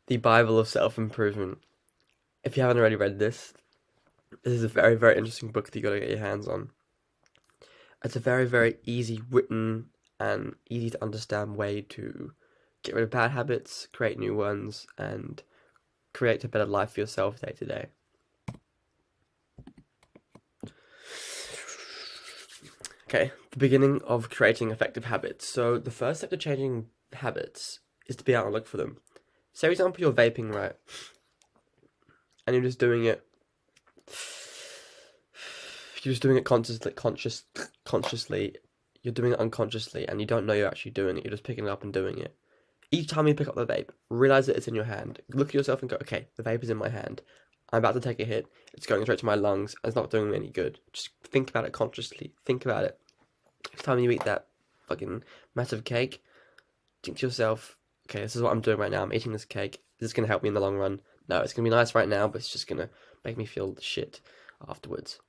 The Bible of Self-Improvement. If you haven't already read this, this is a very, very interesting book that you gotta get your hands on. It's a very, very easy written and easy to understand way to get rid of bad habits, create new ones, and create a better life for yourself day to day. Okay, the beginning of creating effective habits. So the first step to changing habits is to be out and look for them. Say, for example, you're vaping, right? And you're just doing it consciously. You're doing it unconsciously, and you don't know you're actually doing it. You're just picking it up and doing it. Each time you pick up the vape, realize that it's in your hand. Look at yourself and go, okay, the vape is in my hand. I'm about to take a hit. It's going straight to my lungs. And it's not doing me any good. Just think about it consciously. Think about it. Next time you eat that fucking massive cake, think to yourself, okay, this is what I'm doing right now. I'm eating this cake. Is this going to help me in the long run? No, it's going to be nice right now, but it's just going to make me feel shit afterwards.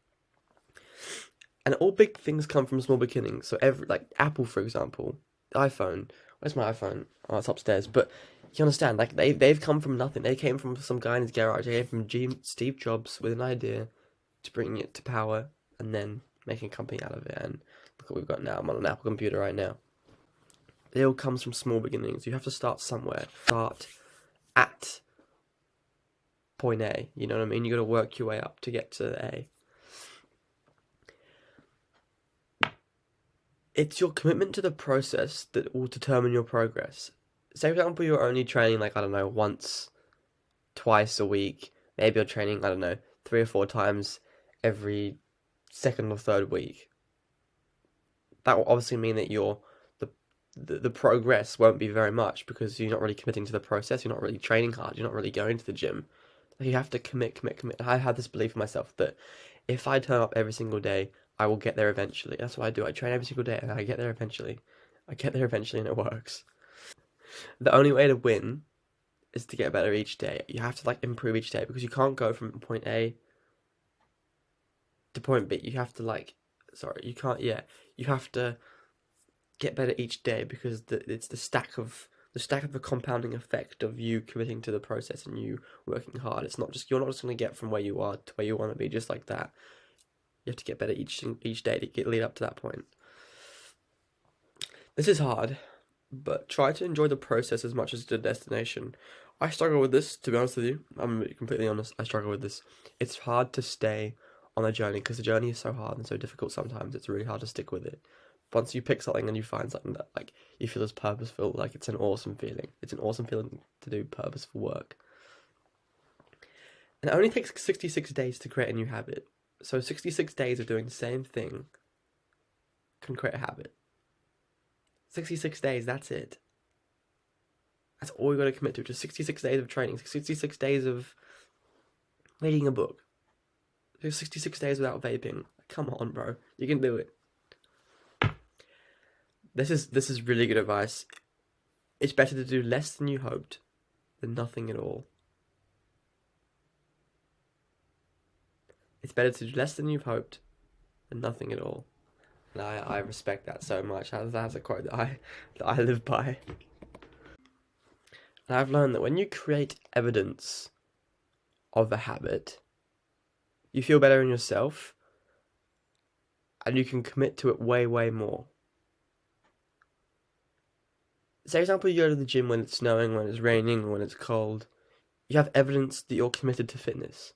And all big things come from small beginnings. So like Apple, for example, iPhone. Where's my iPhone? Oh, it's upstairs. But you understand, like they've come from nothing. They came from some guy in his garage. They came from Steve Jobs with an idea to bring it to power, and then making a company out of it. And look what we've got now. I'm on an Apple computer right now. It all comes from small beginnings. You have to start somewhere. Start at point A. You know what I mean? You got to work your way up to get to A. It's your commitment to the process that will determine your progress. Say, for example, you're only training, like, I don't know, once, twice a week. Maybe you're training, I don't know, 3 or 4 times every second or third week. That will obviously mean that the progress won't be very much because you're not really committing to the process. You're not really training hard. You're not really going to the gym. Like, you have to commit, commit, commit. I have this belief in myself that if I turn up every single day, I will get there eventually. That's what I do. I train every single day and I get there eventually. I get there eventually and it works. The only way to win is to get better each day. You have to like improve each day because you can't go from point A to point B. You have to you can't, yeah. You have to get better each day because it's the stack of the compounding effect of you committing to the process and you working hard. You're not just going to get from where you are to where you want to be just like that. You have to get better each day to lead up to that point. This is hard, but try to enjoy the process as much as the destination. I struggle with this, to be honest with you. I'm gonna be completely honest. I struggle with this. It's hard to stay on a journey because the journey is so hard and so difficult sometimes. It's really hard to stick with it. Once you pick something and you find something that like you feel is purposeful, like it's an awesome feeling. It's an awesome feeling to do purposeful work. And it only takes 66 days to create a new habit. So 66 days of doing the same thing can create a habit. 66 days, that's it. That's all you got to commit to. Just 66 days of training, 66 days of reading a book, 66 days without vaping. Come on, bro. You can do it. This is really good advice. It's better to do less than you hoped than nothing at all. It's better to do less than you've hoped than nothing at all. And I respect that so much. That's a quote that I live by. And I've learned that when you create evidence of a habit, you feel better in yourself and you can commit to it way, way more. Say, for example, you go to the gym when it's snowing, when it's raining, when it's cold. You have evidence that you're committed to fitness.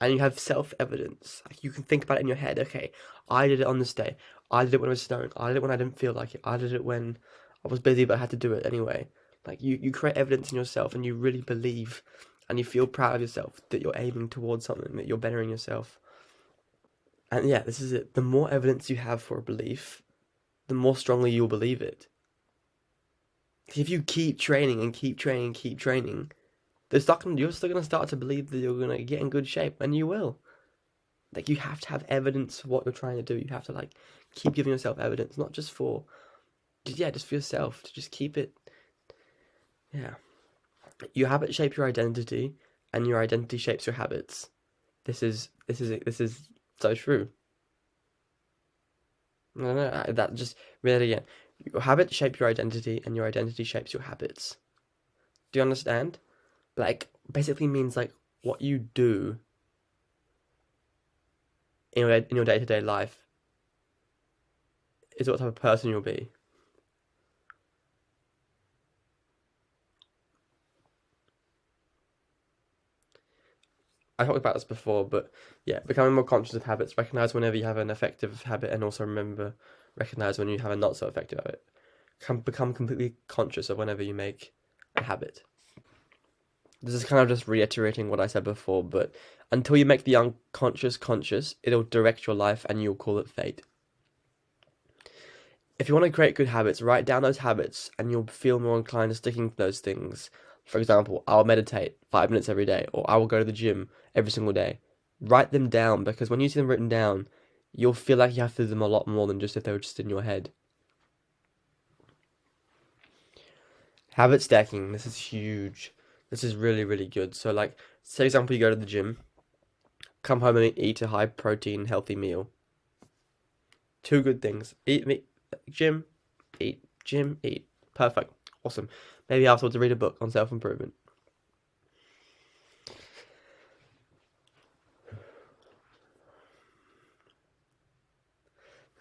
And you have self-evidence. Like you can think about it in your head. Okay, I did it on this day. I did it when it was snowing. I did it when I didn't feel like it. I did it when I was busy, but I had to do it anyway. Like you create evidence in yourself and you really believe and you feel proud of yourself that you're aiming towards something, that you're bettering yourself. And yeah, this is it. The more evidence you have for a belief, the more strongly you'll believe it. If you keep training and keep training and keep training, you're still gonna start to believe that you're gonna get in good shape, and you will. Like you have to have evidence for what you're trying to do. You have to like keep giving yourself evidence, not just just for yourself. To just keep it. Yeah, your habits shape your identity, and your identity shapes your habits. This is so true. No, no, that just read it again. Your habits shape your identity, and your identity shapes your habits. Do you understand? Like, basically means like what you do in your day-to-day life is what type of person you'll be. I talked about this before, but yeah, becoming more conscious of habits, recognize whenever you have an effective habit, and also recognize when you have a not so effective habit. Become completely conscious of whenever you make a habit. This is kind of just reiterating what I said before, but until you make the unconscious conscious, it'll direct your life and you'll call it fate. If you want to create good habits, write down those habits and you'll feel more inclined to sticking to those things. For example, I'll meditate 5 minutes every day, or I will go to the gym every single day. Write them down, because when you see them written down, you'll feel like you have to do them a lot more than just if they were just in your head. Habit stacking, this is huge. This is really, really good. So like, say for example, you go to the gym, come home and eat a high protein, healthy meal. Two good things. Eat meat, gym, eat, gym, eat. Perfect. Awesome. Maybe afterwards read a book on self-improvement.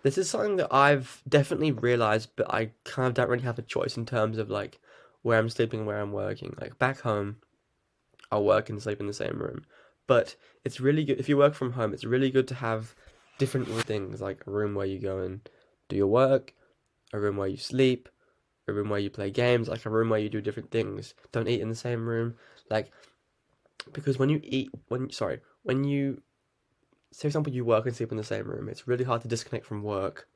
This is something that I've definitely realized, but I kind of don't really have a choice in terms of like where I'm sleeping and where I'm working. Like back home, I'll work and sleep in the same room. But it's really good if you work from home, it's really good to have different things, like a room where you go and do your work, a room where you sleep, a room where you play games, like a room where you do different things. Don't eat in the same room. Like, because when you eat, when you, say for example, you work and sleep in the same room, it's really hard to disconnect from work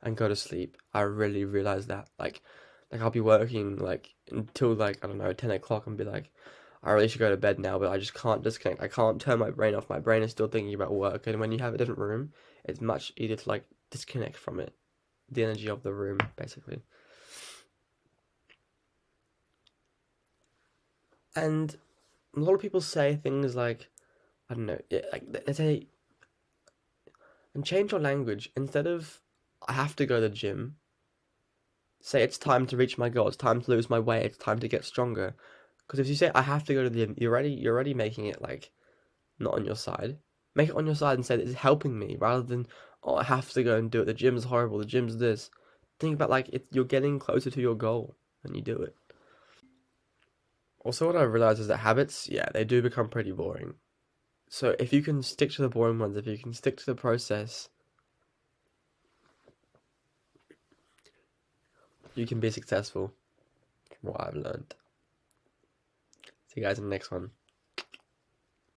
and go to sleep. I really realized that. Like I'll be working like until like, I don't know, 10 o'clock and be like, I really should go to bed now, but I just can't disconnect. I can't turn my brain off. My brain is still thinking about work. And when you have a different room, it's much easier to like disconnect from it. The energy of the room, basically. And a lot of people say things like, I don't know, yeah, like they say, and change your language. Instead of, I have to go to the gym, say it's time to reach my goal. It's time to lose my weight. It's time to get stronger. Because if you say I have to go to the gym, you're already making it like not on your side. Make it on your side and say that it's helping me rather than, oh, I have to go and do it. The gym's horrible. The gym's this. Think about like you're getting closer to your goal when you do it. Also, what I realized is that habits, yeah, they do become pretty boring. So if you can stick to the boring ones, if you can stick to the process, you can be successful from what I've learned. See you guys in the next one.